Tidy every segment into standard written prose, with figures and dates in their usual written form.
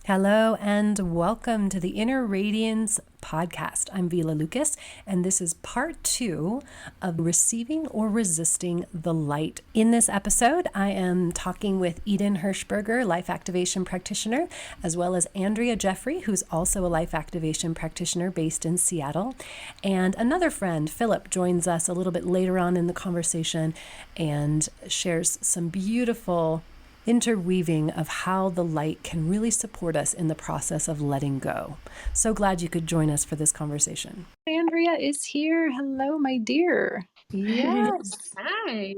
Hello and welcome to the Inner Radiance podcast. I'm Vila Lucas, and this is part 2 of Receiving or Resisting the Light. In this episode, I am talking with Eden Hirschberger, life activation practitioner, as well as Andrea Jeffrey, who's also a life activation practitioner based in Seattle. And another friend, Philip, joins us a little bit later on in the conversation and shares some beautiful interweaving of how the light can really support us in the process of letting go. So glad you could join us for this conversation. Andrea is here. Hello, my dear. Yes. Hi.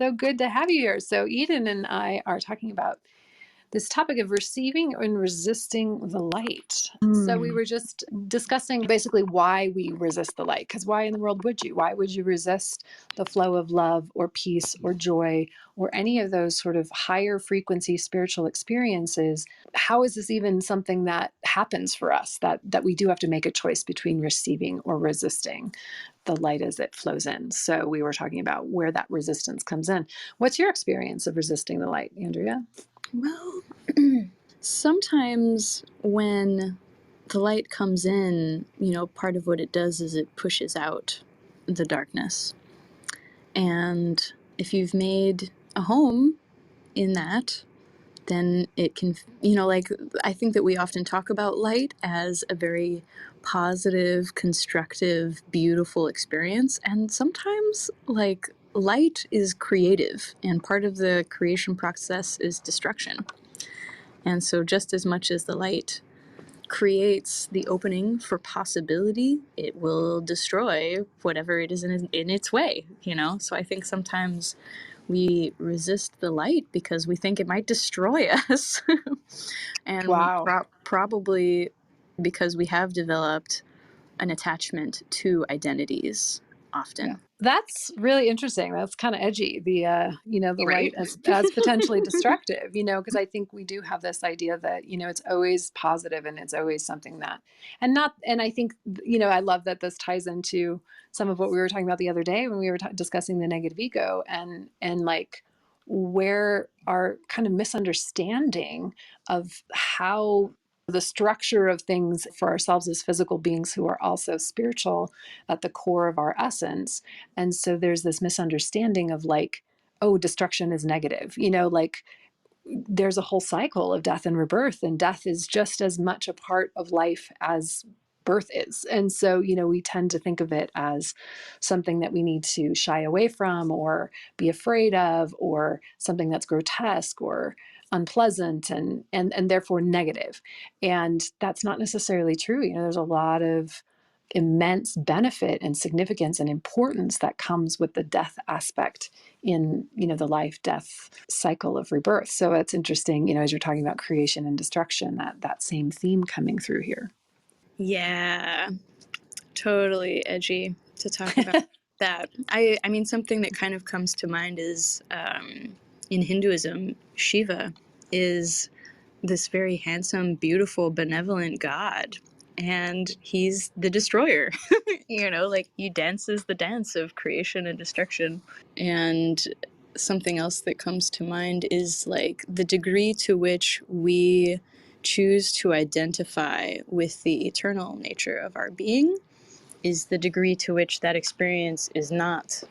So good to have you here. So Eden and I are talking about this topic of receiving and resisting the light. So we were just discussing basically why we resist the light, because why in the world would you? Why would you resist the flow of love or peace or joy or any of those sort of higher frequency spiritual experiences? How is this even something that happens for us, that we do have to make a choice between receiving or resisting the light as it flows in? So we were talking about where that resistance comes in. What's your experience of resisting the light, Andrea? Well, sometimes when the light comes in, part of what it does is it pushes out the darkness. And if you've made a home in that, then it can, I think that we often talk about light as a very positive, constructive, beautiful experience. And sometimes, light is creative, and part of the creation process is destruction. And so just as much as the light creates the opening for possibility, it will destroy whatever it is in its way, So I think sometimes we resist the light because we think it might destroy us. And Wow. probably because we have developed an attachment to identities often. Yeah. That's really interesting. That's kind of edgy. The Right? light as potentially destructive, because I think we do have this idea that, it's always positive and it's always something that, and I think, I love that this ties into some of what we were talking about the other day when we were discussing the negative ego and like where our kind of misunderstanding of how the structure of things for ourselves as physical beings who are also spiritual at the core of our essence. And so there's this misunderstanding of like, oh, destruction is negative, like there's a whole cycle of death and rebirth, and death is just as much a part of life as birth is. And so, we tend to think of it as something that we need to shy away from or be afraid of, or something that's grotesque or unpleasant and therefore negative. And that's not necessarily true. There's a lot of immense benefit and significance and importance that comes with the death aspect in the life death cycle of rebirth. So it's interesting, as you're talking about creation and destruction, that same theme coming through here. Yeah, totally edgy to talk about that. I mean, something that kind of comes to mind is in Hinduism, Shiva is this very handsome, beautiful, benevolent god. And he's the destroyer. He dances the dance of creation and destruction. And something else that comes to mind is like the degree to which we choose to identify with the eternal nature of our being is the degree to which that experience is not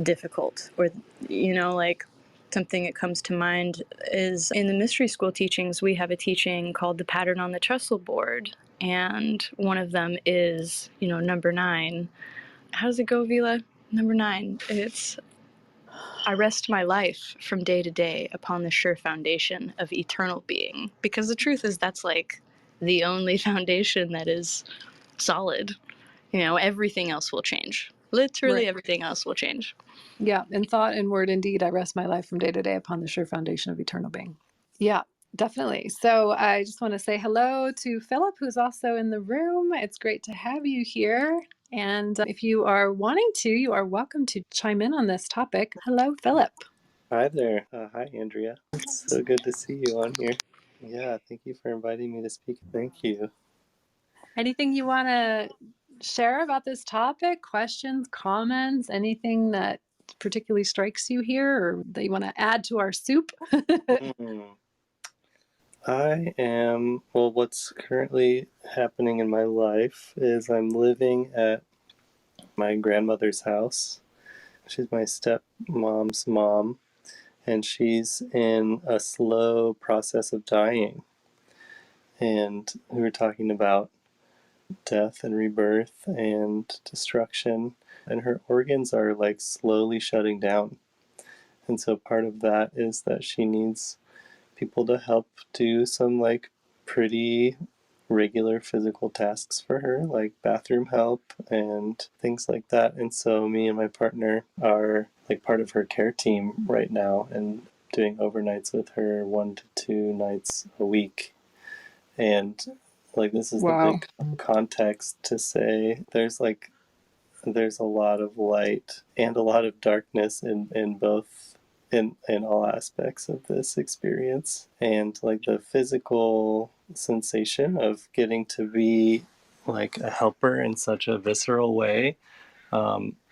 difficult. Or, something that comes to mind is in the mystery school teachings, we have a teaching called the pattern on the trestle board. And one of them is, number 9. How does it go, Vila? Number 9. It's, I rest my life from day to day upon the sure foundation of eternal being. Because the truth is that's like the only foundation that is solid. Everything else will change. Literally everything else will change. Yeah. In thought and word, indeed, I rest my life from day to day upon the sure foundation of eternal being. Yeah, definitely. So I just want to say hello to Philip, who's also in the room. It's great to have you here. And if you are wanting to, you are welcome to chime in on this topic. Hello, Philip. Hi there. Hi, Andrea. It's so good to see you on here. Yeah, thank you for inviting me to speak. Thank you. Anything you want to share about this topic? Questions, comments, anything that particularly strikes you here or that you want to add to our soup? Mm. What's currently happening in my life is I'm living at my grandmother's house. She's my stepmom's mom, and she's in a slow process of dying. And we were talking about death and rebirth and destruction, and her organs are like slowly shutting down. And so part of that is that she needs people to help do some like pretty regular physical tasks for her, like bathroom help and things like that. And so me and my partner are like part of her care team right now and doing overnights with her 1 to 2 nights a week. And like this is the Wow. big context to say there's a lot of light and a lot of darkness in both in all aspects of this experience. And like the physical sensation of getting to be like a helper in such a visceral way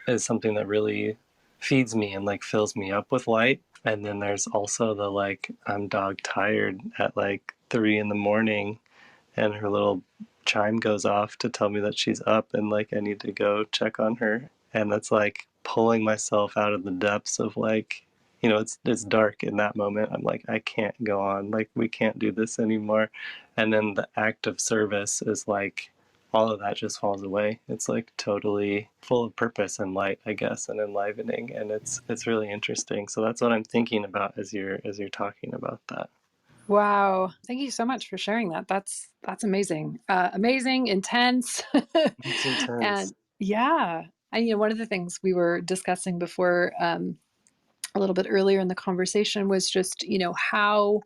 is something that really feeds me and like fills me up with light. And then there's also the like I'm dog tired at like 3 in the morning and her little chime goes off to tell me that she's up and like I need to go check on her. And that's like pulling myself out of the depths of like, it's dark in that moment. I'm like, I can't go on. Like we can't do this anymore. And then the act of service is like all of that just falls away. It's like totally full of purpose and light, I guess, and enlivening. And it's really interesting. So that's what I'm thinking about as you're talking about that. Wow. Thank you so much for sharing that. That's amazing. Amazing, intense. It's intense. And yeah. And one of the things we were discussing before a little bit earlier in the conversation was just, how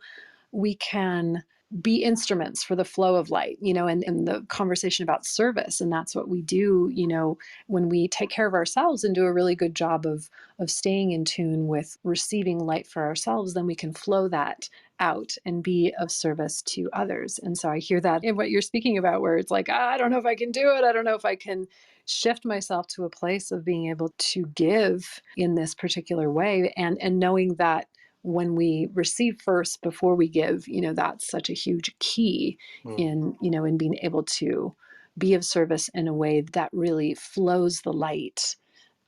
we can be instruments for the flow of light, and the conversation about service. And that's what we do, when we take care of ourselves and do a really good job of staying in tune with receiving light for ourselves, then we can flow that out and be of service to others. And so I hear that in what you're speaking about, where it's like, I don't know if I can do it. I don't know if I can shift myself to a place of being able to give in this particular way, and knowing that when we receive first before we give, that's such a huge key Mm. in being able to be of service in a way that really flows the light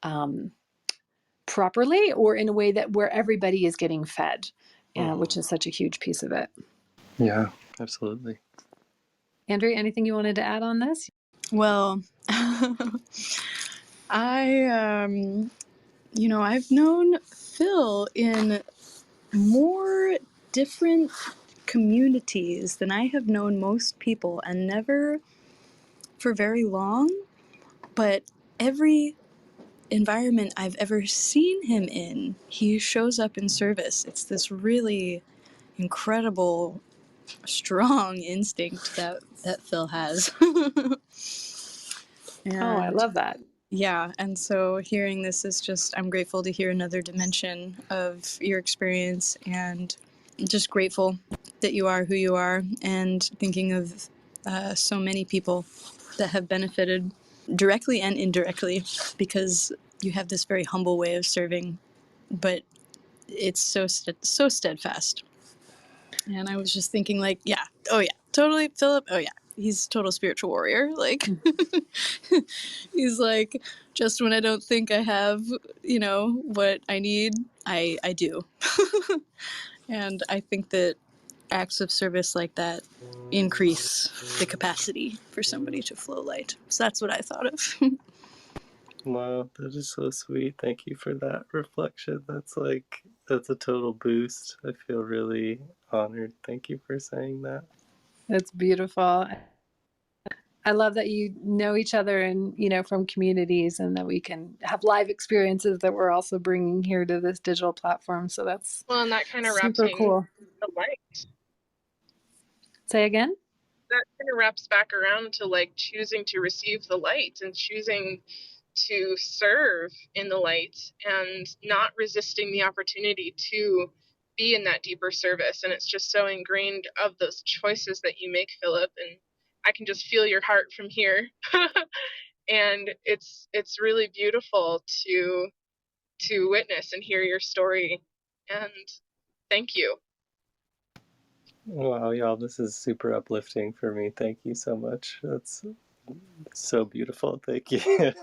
um, properly, or in a way that where everybody is getting fed, which Mm. is such a huge piece of it. Yeah, absolutely. Andrea, anything you wanted to add on this? Well, I've known Phil in more different communities than I have known most people, and never for very long, but every environment I've ever seen him in, he shows up in service. It's this really incredible, strong instinct that Phil has. Oh, I And love that. yeah, and so hearing this is just, I'm grateful to hear another dimension of your experience, and just grateful that you are who you are, and thinking of so many people that have benefited directly and indirectly, because you have this very humble way of serving, but it's so steadfast. And I was just thinking, like, yeah, oh yeah, totally, Philip, oh yeah, he's a total spiritual warrior. Like, he's like, just when I don't think I have, what I need, I do. And I think that acts of service like that increase the capacity for somebody to flow light. So that's what I thought of. Wow, that is so sweet. Thank you for that reflection. That's a total boost. I feel really honored. Thank you for saying that. That's beautiful. I love that you know each other and, from communities, and that we can have live experiences that we're also bringing here to this digital platform. So that's Well, and that kind of wraps super in cool. the light. Say again? That kind of wraps back around to like choosing to receive the light and choosing to serve in the light and not resisting the opportunity to be in that deeper service. And it's just so ingrained of those choices that you make, Philip. And I can just feel your heart from here. And it's really beautiful to witness and hear your story. And thank you. Wow, y'all, this is super uplifting for me. Thank you so much. That's so beautiful. Thank you.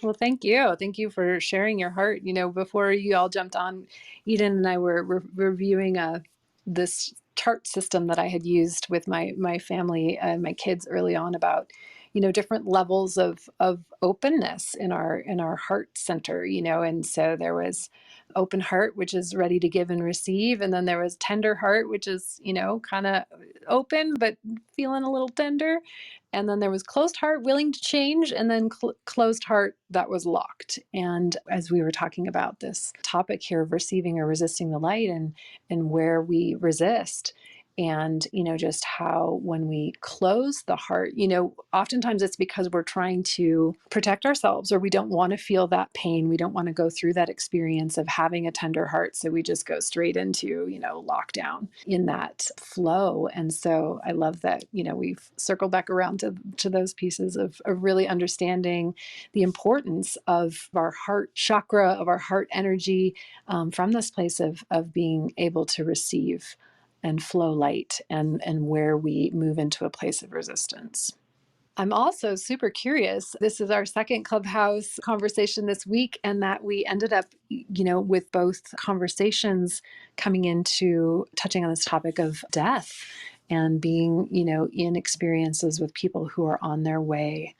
Well, thank you. Thank you for sharing your heart. Before you all jumped on, Eden and I were reviewing this chart system that I had used with my family and my kids early on about, different levels of openness in our heart center, and so there was open heart, which is ready to give and receive, and then there was tender heart, which is, kind of open but feeling a little tender. And then there was closed heart, willing to change, and then closed heart that was locked. And as we were talking about this topic here of receiving or resisting the light, and where we resist, and just how when we close the heart, oftentimes it's because we're trying to protect ourselves, or we don't want to feel that pain, we don't want to go through that experience of having a tender heart, so we just go straight into lockdown in that flow. And so I love that we've circled back around to those pieces of really understanding the importance of our heart chakra, of our heart energy, from this place of being able to receive and flow light, and where we move into a place of resistance. I'm also super curious. This is our second Clubhouse conversation this week, and that we ended up, with both conversations coming into touching on this topic of death and being, in experiences with people who are on their way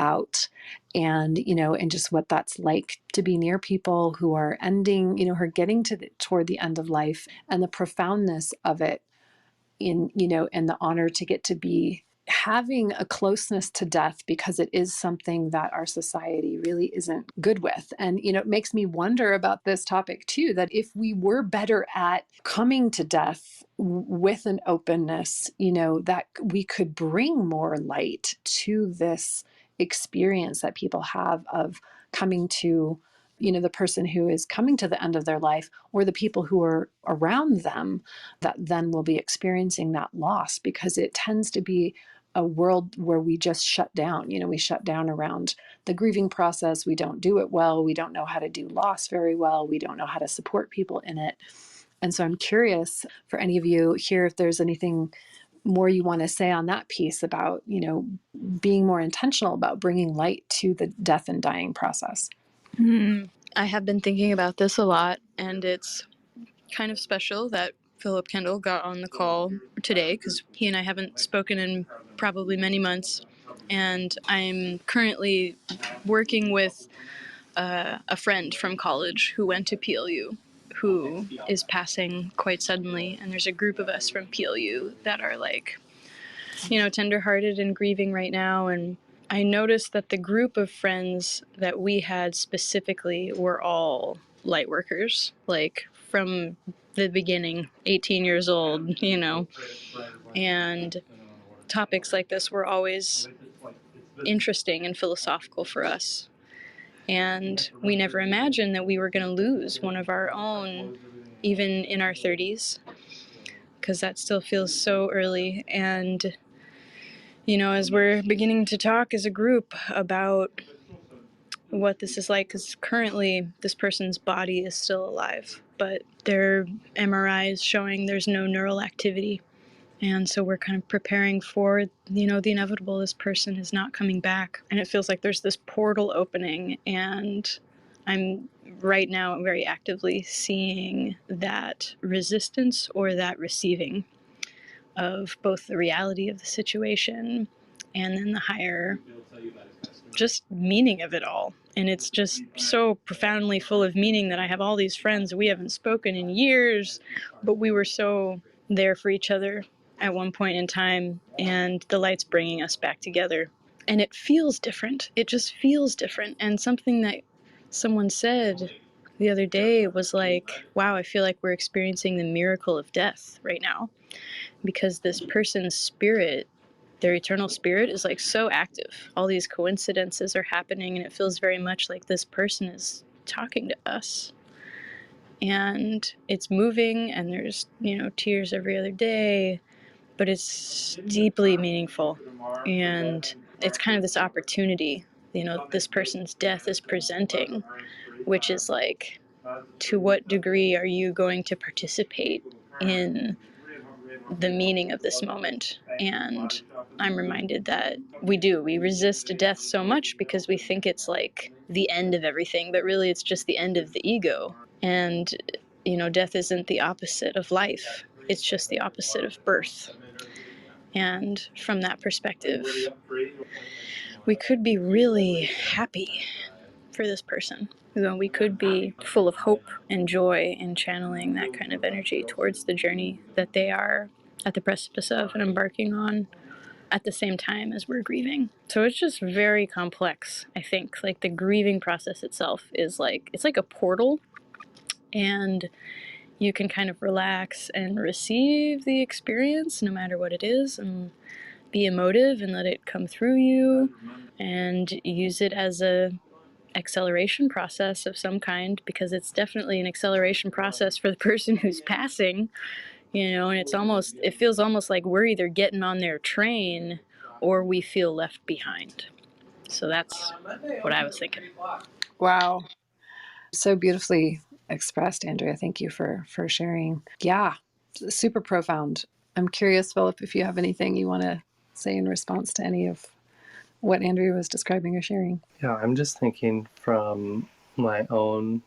out, and and just what that's like to be near people who are ending, who are getting toward the end of life, and the profoundness of it, and the honor to get to be having a closeness to death, because it is something that our society really isn't good with. And it makes me wonder about this topic too, that if we were better at coming to death with an openness, that we could bring more light to this experience that people have of coming to, the person who is coming to the end of their life, or the people who are around them that then will be experiencing that loss, because it tends to be a world where we just shut down. We shut down around the grieving process. We don't do it well. We don't know how to do loss very well. We don't know how to support people in it. And so I'm curious for any of you here, if there's anything more you want to say on that piece about, being more intentional about bringing light to the death and dying process. I have been thinking about this a lot, and it's kind of special that Philip Kendall got on the call today, because he and I haven't spoken in probably many months. And I'm currently working with a friend from college who went to PLU, who is passing quite suddenly. And there's a group of us from PLU that are like, tenderhearted and grieving right now. And I noticed that the group of friends that we had specifically were all light workers, like from the beginning, 18 years old, and topics like this were always interesting and philosophical for us. And we never imagined that we were going to lose one of our own, even in our 30s, because that still feels so early. And as we're beginning to talk as a group about what this is like, because currently this person's body is still alive, but their MRI is showing there's no neural activity. And so we're kind of preparing for, the inevitable. This person is not coming back. And it feels like there's this portal opening. And I'm right now very actively seeing that resistance or that receiving of both the reality of the situation and then the higher just meaning of it all. And it's just so profoundly full of meaning that I have all these friends we haven't spoken in years, but we were so there for each other at one point in time, and the light's bringing us back together. And it feels different. It just feels different. And something that someone said the other day was like, wow, I feel like we're experiencing the miracle of death right now, because this person's spirit, their eternal spirit, is like so active. All these coincidences are happening, and it feels very much like this person is talking to us. And it's moving, and there's, tears every other day, but it's deeply meaningful. And it's kind of this opportunity, this person's death is presenting, which is like, to what degree are you going to participate in the meaning of this moment. And I'm reminded that we resist death so much because we think it's like the end of everything, but really it's just the end of the ego. And, death isn't the opposite of life, it's just the opposite of birth. And from that perspective, we could be really happy for this person. We could be full of hope and joy and channeling that kind of energy towards the journey that they are at the precipice of and embarking on at the same time as we're grieving. So it's just very complex, I think. Like the grieving process itself is it's like a portal, and you can kind of relax and receive the experience no matter what it is, and be emotive and let it come through you, and use it as a acceleration process of some kind, because it's definitely an acceleration process for the person who's passing, and it feels almost like we're either getting on their train or we feel left behind. So that's what I was thinking. Wow. So beautifully expressed, Andrea. Thank you for sharing. Yeah, super profound. I'm curious, Philip, if you have anything you want to say in response to any of what Andrea was describing or sharing. Yeah, I'm just thinking from my own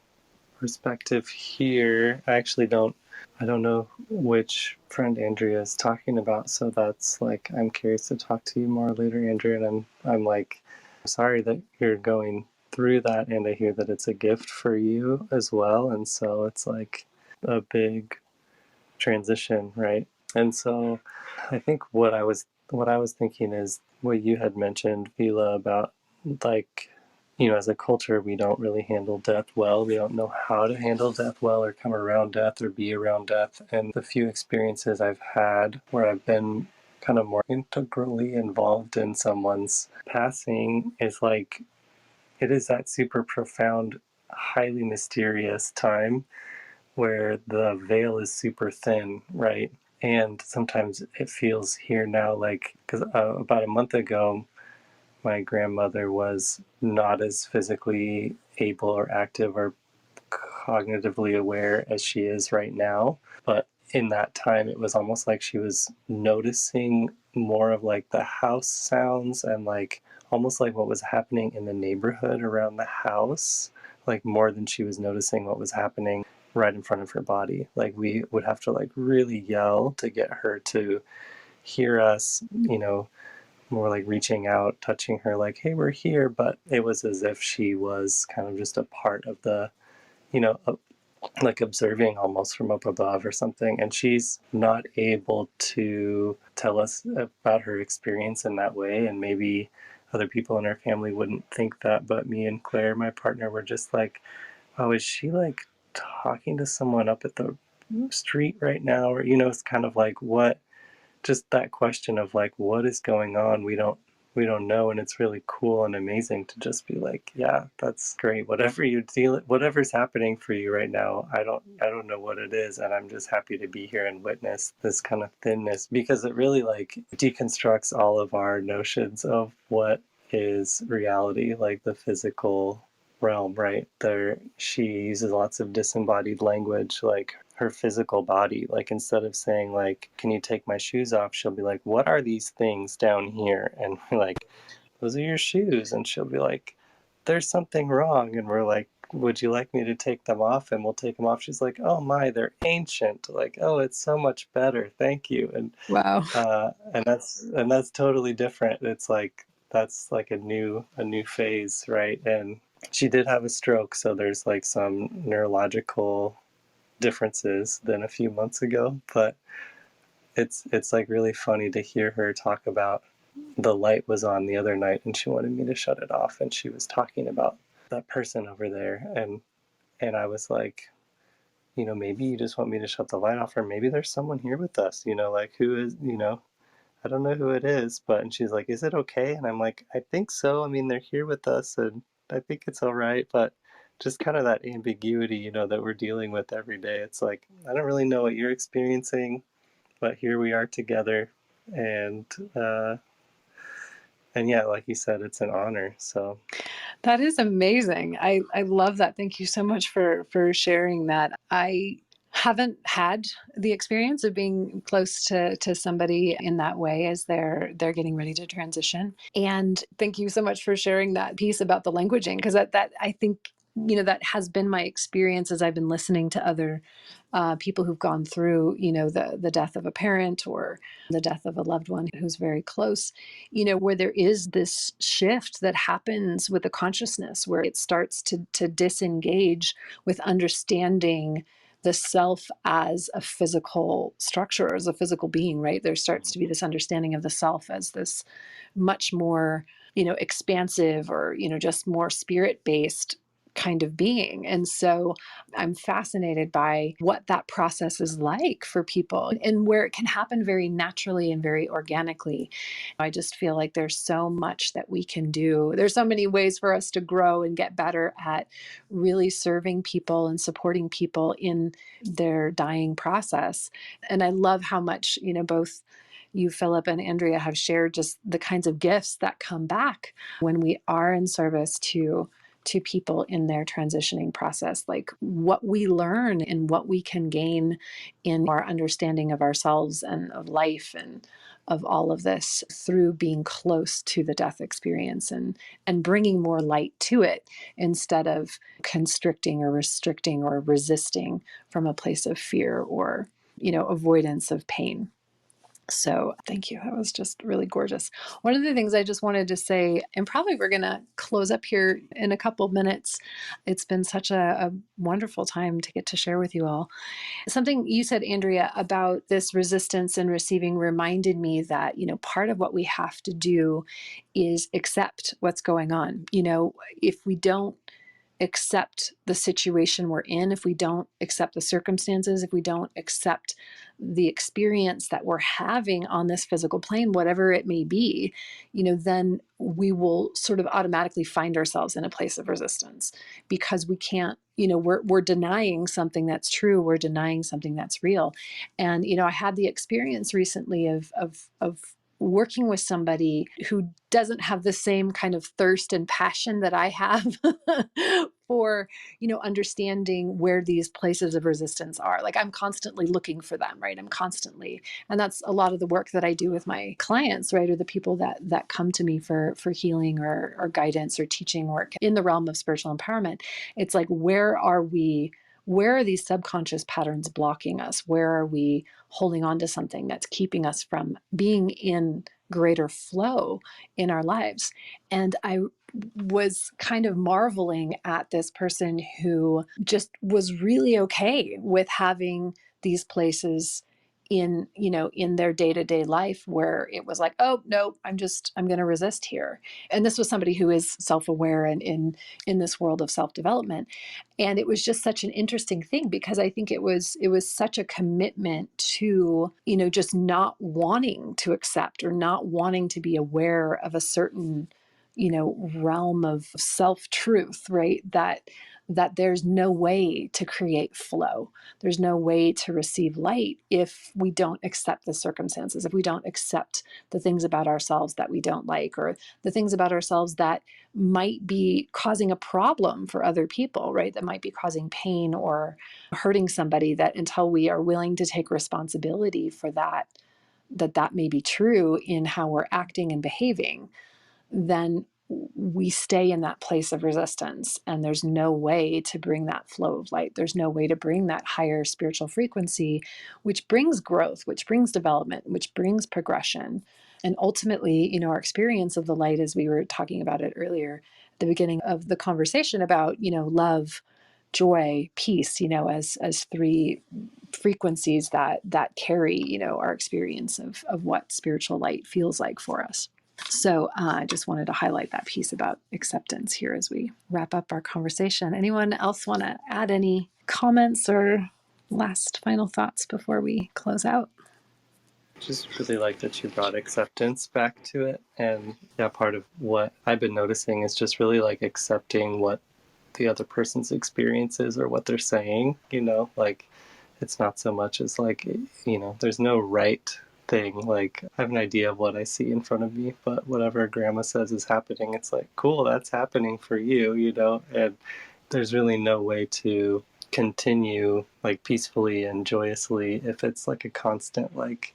perspective here. I don't know which friend Andrea is talking about, so that's like, I'm curious to talk to you more later, Andrea, and I'm like, sorry that you're going through that, and I hear that it's a gift for you as well, and so it's like a big transition, right? And so I think what I was thinking is what you had mentioned, Vila, about like, as a culture, we don't really handle death well. We don't know how to handle death well or come around death or be around death. And the few experiences I've had where I've been kind of more integrally involved in someone's passing is like, it is that super profound, highly mysterious time where the veil is super thin, right? And sometimes it feels here now like, because about a month ago, my grandmother was not as physically able or active or cognitively aware as she is right now. But in that time, it was almost like she was noticing more of like the house sounds and like almost like what was happening in the neighborhood around the house, like more than she was noticing what was happening right in front of her body. Like we would have to like really yell to get her to hear us, more like reaching out, touching her, like, hey, we're here. But it was as if she was kind of just a part of the, you know, like observing almost from up above or something. And she's not able to tell us about her experience in that way. And maybe other people in her family wouldn't think that. But me and Claire, my partner, were just like, oh, is she like talking to someone up at the street right now? Or, it's kind of like what, just that question of like what is going on, we don't know. And it's really cool and amazing to just be like, yeah, that's great, whatever's happening for you right now, I don't know what it is, and I'm just happy to be here and witness this kind of thinness, because it really like deconstructs all of our notions of what is reality, like the physical realm, right? There, she uses lots of disembodied language, like her physical body. Like instead of saying like, "Can you take my shoes off?" she'll be like, "What are these things down here?" And we're like, "Those are your shoes." And she'll be like, "There's something wrong." And we're like, "Would you like me to take them off?" And we'll take them off. She's like, "Oh my, they're ancient." Like, "Oh, it's so much better. Thank you." And Wow. and that's totally different. It's like that's like a new phase, right? And she did have a stroke, so there's like some neurological differences than a few months ago. But it's like really funny to hear her talk about the light was on the other night and she wanted me to shut it off, and she was talking about that person over there, and I was like, maybe you just want me to shut the light off, or maybe there's someone here with us, like who is, I don't know who it is. But and she's like, is it okay? And I'm like, I think so. I mean, they're here with us, and I think it's all right. But just kind of that ambiguity, that we're dealing with every day. It's like, I don't really know what you're experiencing, but here we are together. And uh, and yeah, like you said, it's an honor. So That is amazing. I love that. Thank you so much for sharing that. I haven't had the experience of being close to somebody in that way as they're getting ready to transition. And thank you so much for sharing that piece about the languaging, because that I think, that has been my experience as I've been listening to other people who've gone through, the death of a parent or the death of a loved one who's very close, where there is this shift that happens with the consciousness, where it starts to disengage with understanding the self as a physical structure, as a physical being, right? There starts to be this understanding of the self as this much more, expansive or, just more spirit based kind of being. And so I'm fascinated by what that process is like for people and where it can happen very naturally and very organically. I just feel like there's so much that we can do. There's so many ways for us to grow and get better at really serving people and supporting people in their dying process. And I love how much, both you, Philip, and Andrea have shared just the kinds of gifts that come back when we are in service to people in their transitioning process, like what we learn and what we can gain in our understanding of ourselves and of life and of all of this through being close to the death experience and bringing more light to it instead of constricting or restricting or resisting from a place of fear or avoidance of pain. So thank you. That was just really gorgeous. One of the things I just wanted to say, and probably we're going to close up here in a couple minutes. It's been such a wonderful time to get to share with you all. Something you said, Andrea, about this resistance and receiving reminded me that, part of what we have to do is accept what's going on. If we don't accept the situation we're in, if we don't accept the circumstances, if we don't accept the experience that we're having on this physical plane, whatever it may be, then we will sort of automatically find ourselves in a place of resistance because we can't, we're denying something that's true. We're denying something that's real. And, I had the experience recently of working with somebody who doesn't have the same kind of thirst and passion that I have for, understanding where these places of resistance are. Like I'm constantly looking for them, right? And that's a lot of the work that I do with my clients, right? Or the people that come to me for healing or guidance or teaching work in the realm of spiritual empowerment. It's like, where are these subconscious patterns blocking us? Where are we holding on to something that's keeping us from being in greater flow in our lives? And I was kind of marveling at this person who just was really okay with having these places in their day-to-day life where it was like, oh no, I'm going to resist here. And this was somebody who is self-aware and in this world of self-development. And it was just such an interesting thing because I think it was such a commitment to, just not wanting to accept or not wanting to be aware of a certain, realm of self-truth, right? That there's no way to create flow. There's no way to receive light if we don't accept the circumstances, if we don't accept the things about ourselves that we don't like, or the things about ourselves that might be causing a problem for other people, right? That might be causing pain or hurting somebody, that until we are willing to take responsibility for that may be true in how we're acting and behaving, then we stay in that place of resistance. And there's no way to bring that flow of light. There's no way to bring that higher spiritual frequency, which brings growth, which brings development, which brings progression. And ultimately, our experience of the light, as we were talking about it earlier at the beginning of the conversation about, love, joy, peace, as three frequencies that carry, our experience of what spiritual light feels like for us. So I just wanted to highlight that piece about acceptance here as we wrap up our conversation. Anyone else want to add any comments or last final thoughts before we close out? Just really like that you brought acceptance back to it. And yeah, part of what I've been noticing is just really like accepting what the other person's experience is or what they're saying, like it's not so much as like, there's no right thing. Like I have an idea of what I see in front of me, but whatever grandma says is happening, it's like, cool, that's happening for you, and there's really no way to continue like peacefully and joyously if it's like a constant like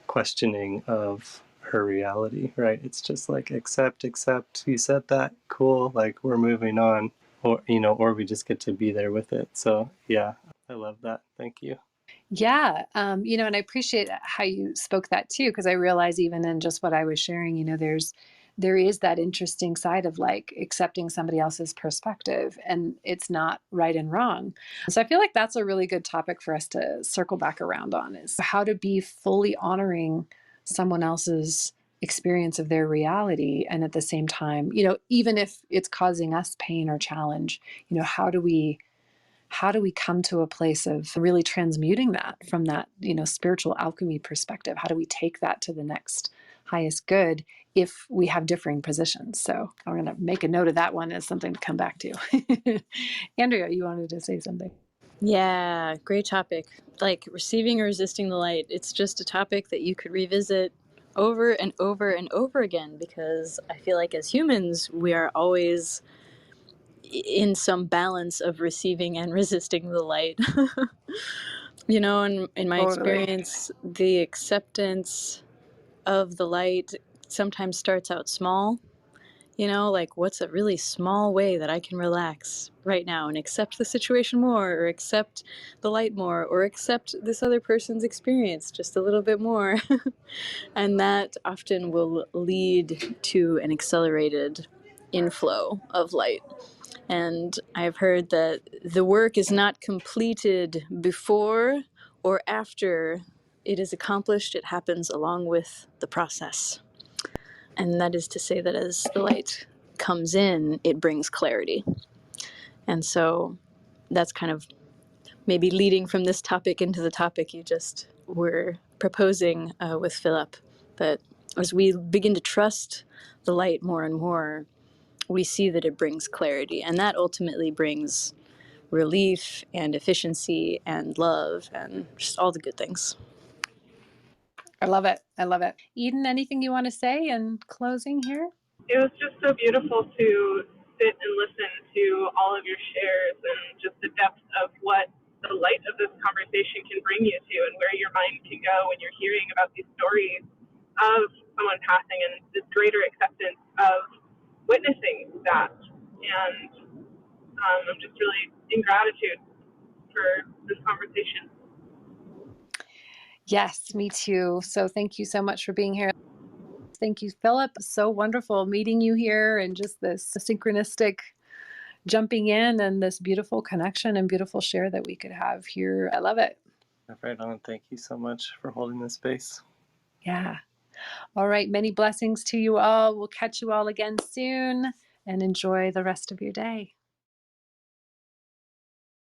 questioning of her reality, right? It's just like accept, you said that, cool, like we're moving on, or or we just get to be there with it. So yeah, I love that. Thank you. Yeah. And I appreciate how you spoke that too, because I realize even in just what I was sharing, there is that interesting side of like accepting somebody else's perspective, and it's not right and wrong. So I feel like that's a really good topic for us to circle back around on, is how to be fully honoring someone else's experience of their reality. And at the same time, even if it's causing us pain or challenge, how do we come to a place of really transmuting that from that, spiritual alchemy perspective? How do we take that to the next highest good if we have differing positions? So I'm going to make a note of that one as something to come back to. Andrea, you wanted to say something. Yeah, great topic. Like receiving or resisting the light, it's just a topic that you could revisit over and over and over again, because I feel like as humans, we are always in some balance of receiving and resisting the light. In my Totally. experience, the acceptance of the light sometimes starts out small. Like what's a really small way that I can relax right now and accept the situation more, or accept the light more, or accept this other person's experience just a little bit more. And that often will lead to an accelerated inflow of light. And I've heard that the work is not completed before or after it is accomplished, it happens along with the process. And that is to say that as the light comes in, it brings clarity. And so that's kind of maybe leading from this topic into the topic you just were proposing with Philip. That as we begin to trust the light more and more, we see that it brings clarity. And that ultimately brings relief and efficiency and love and just all the good things. I love it. I love it. Eden, anything you want to say in closing here? It was just so beautiful to sit and listen to all of your shares and just the depth of what the light of this conversation can bring you to, and where your mind can go when you're hearing about these stories of someone passing, and this greater acceptance of witnessing that. And I'm just really in gratitude for this conversation. Yes, me too. So thank you so much for being here. Thank you, Philip. So wonderful meeting you here, and just this synchronistic jumping in, and this beautiful connection and beautiful share that we could have here. I love it. Right on. Thank you so much for holding this space. Yeah. All right. Many blessings to you all. We'll catch you all again soon, and enjoy the rest of your day.